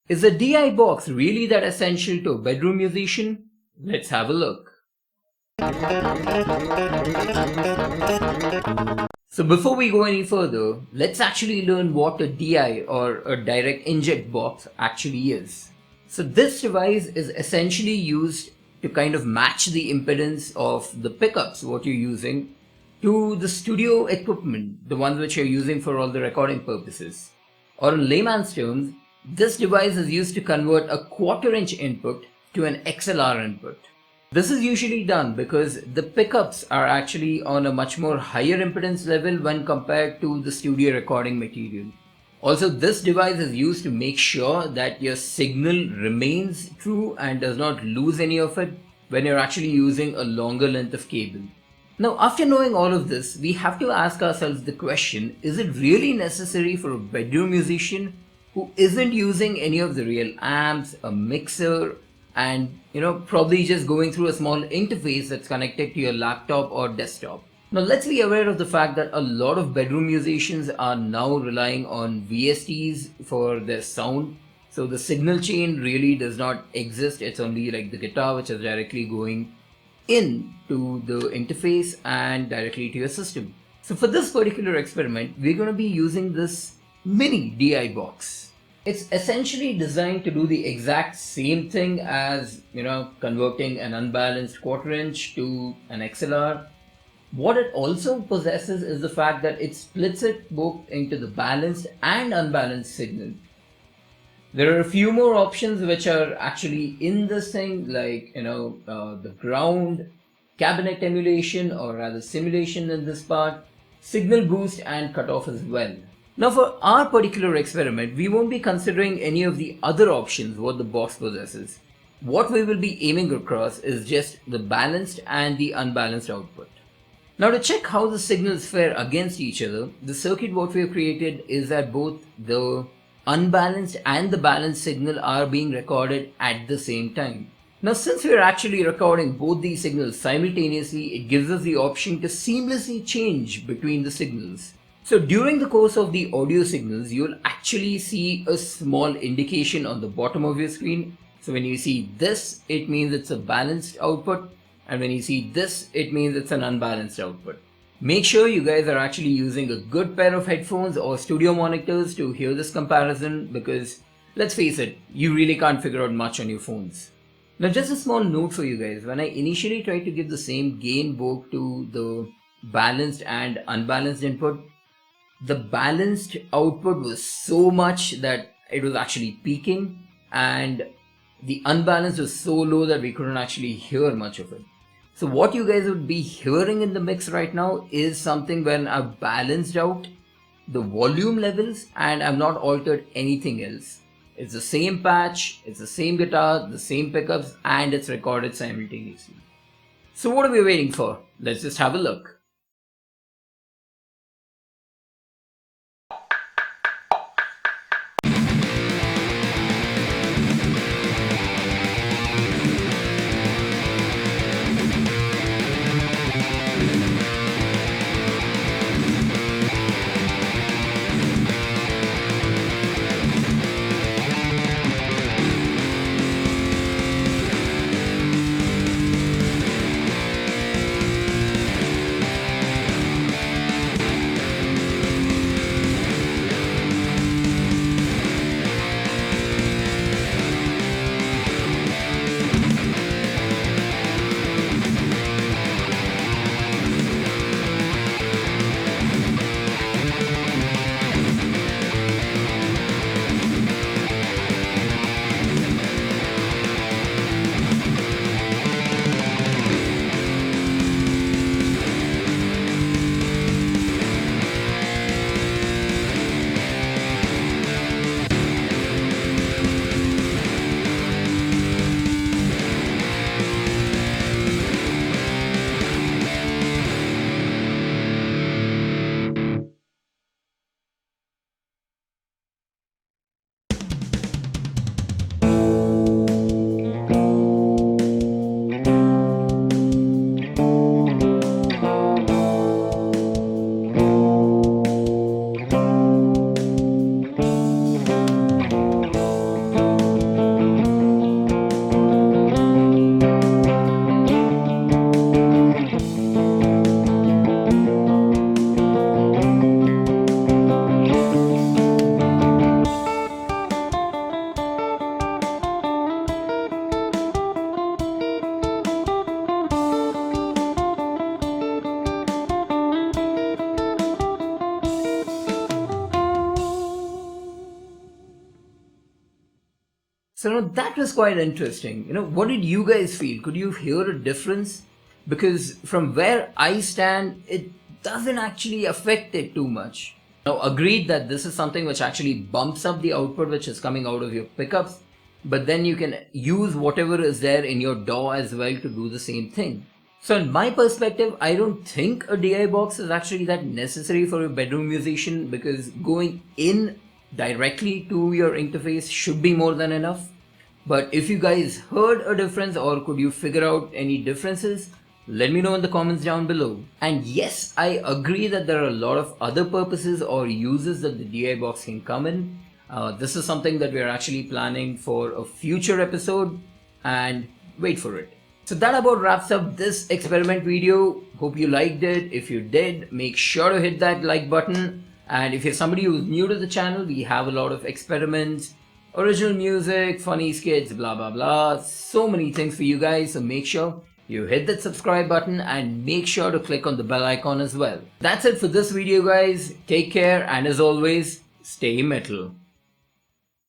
Is a DI box really that essential to a bedroom musician? Let's have a look. So before we go any further, let's actually learn what a DI or a direct inject box actually is. So this device is essentially used to kind of match the impedance of the pickups, what you're using, to the studio equipment, the ones which you're using for all the recording purposes. Or in layman's terms, this device is used to convert a quarter-inch input to an XLR input. This is usually done because the pickups are actually on a much more higher impedance level when compared to the studio recording material. Also, this device is used to make sure that your signal remains true and does not lose any of it when you're actually using a longer length of cable. Now, after knowing all of this, we have to ask ourselves the question, is it really necessary for a bedroom musician who isn't using any of the real amps, a mixer, and probably just going through a small interface that's connected to your laptop or desktop? Now let's be aware of the fact that a lot of bedroom musicians are now relying on VSTs for their sound. So the signal chain really does not exist. It's only like the guitar which is directly going into the interface and directly to your system. So for this particular experiment, we're going to be using this mini DI box. It's essentially designed to do the exact same thing as, converting an unbalanced quarter-inch to an XLR. What it also possesses is the fact that it splits it both into the balanced and unbalanced signal. There are a few more options which are actually in this thing, like, the ground, cabinet emulation, or rather simulation in this part, signal boost and cutoff as well. Now for our particular experiment, we won't be considering any of the other options what the box possesses. What we will be aiming across is just the balanced and the unbalanced output. Now to check how the signals fare against each other, the circuit what we have created is that both the unbalanced and the balanced signal are being recorded at the same time. Now since we are actually recording both these signals simultaneously, it gives us the option to seamlessly change between the signals. So during the course of the audio signals, you'll actually see a small indication on the bottom of your screen. So when you see this, it means it's a balanced output. And when you see this, it means it's an unbalanced output. Make sure you guys are actually using a good pair of headphones or studio monitors to hear this comparison, because let's face it, you really can't figure out much on your phones. Now just a small note for you guys, when I initially tried to give the same gain both to the balanced and unbalanced input, the balanced output was so much that it was actually peaking, and the unbalanced was so low that we couldn't actually hear much of it. So what you guys would be hearing in the mix right now is something when I've balanced out the volume levels and I've not altered anything else. It's the same patch, it's the same guitar, the same pickups, and it's recorded simultaneously. So what are we waiting for? Let's just have a look. So now that was quite interesting. What did you guys feel? Could you hear a difference? Because from where I stand, it doesn't actually affect it too much. Now, agreed that this is something which actually bumps up the output which is coming out of your pickups, but then you can use whatever is there in your DAW as well to do the same thing. So in my perspective, I don't think a DI box is actually that necessary for a bedroom musician, because going in directly to your interface should be more than enough. But if you guys heard a difference, or could you figure out any differences, let me know in the comments down below. And yes, I agree that there are a lot of other purposes or uses that the DI box can come in. This is something that we are actually planning for a future episode, and wait for it. So that about wraps up this experiment video. Hope you liked it. If you did, make sure to hit that like button. And if you're somebody who's new to the channel, we have a lot of experiments, original music, funny skits, blah blah blah, so many things for you guys. So make sure you hit that subscribe button and make sure to click on the bell icon as well. That's it for this video, guys. Take care, and as always, stay metal.